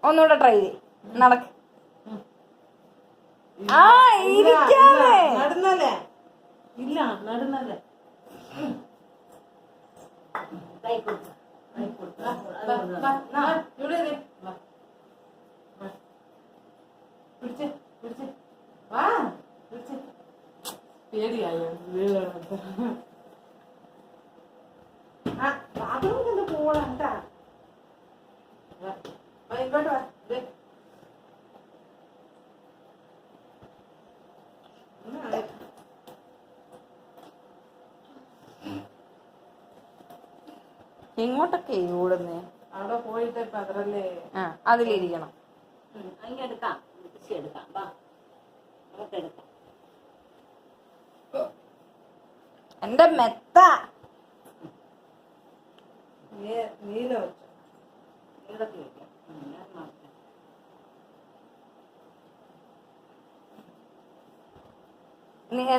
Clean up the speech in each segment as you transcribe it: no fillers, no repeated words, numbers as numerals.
ഒന്നുകൂടെ ട്രൈ ചെയ്. നടക്ക്. ആ ഇരിക്കാതെ നടുന്നല്ലേ? ഇല്ല നടുന്നല്ലേ? പേടിയായോ ബാത്റൂമിൽ പോകണ്ട. ഇങ്ങോട്ട് വാ. എങ്ങോട്ടൊക്കെ ഓടുന്നേ? അവിടെ പോയിട്ട് പതറല്ലേ. ആ അതിലിരിക്കണം. എടുക്കാം എടുക്കാം നമുക്ക് എടുക്കാം. എന്റെ മെത്ത നീല വെച്ചു. ഇതൊക്കെ വെക്കാം. ഞാൻ മാത്രം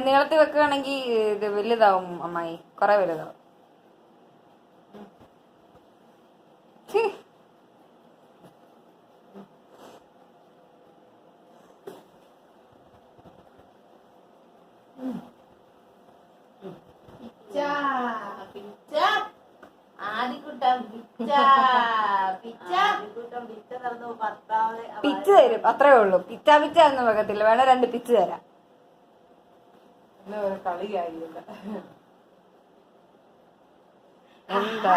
നീളത്തിൽ വെക്കുകയാണെങ്കിൽ ഇത് വലുതാവും അമ്മായി, കൊറേ വലുതാവും. പിച്ച് തരും, അത്രേ ഉള്ളൂ. പിച്ച പിച്ച എന്ന് വെക്കത്തില്ല, വേണേ 2 പിച്ച് തരാം. ഒരു കളിയായില്ല. എന്താ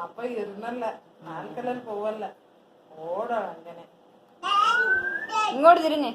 അപ്പൊ ഇരുന്നല്ല ആൽക്കലൽ പോവല്ല, ഓടണം അങ്ങനെ. ഇങ്ങോട്ട് തിരിഞ്ഞേ.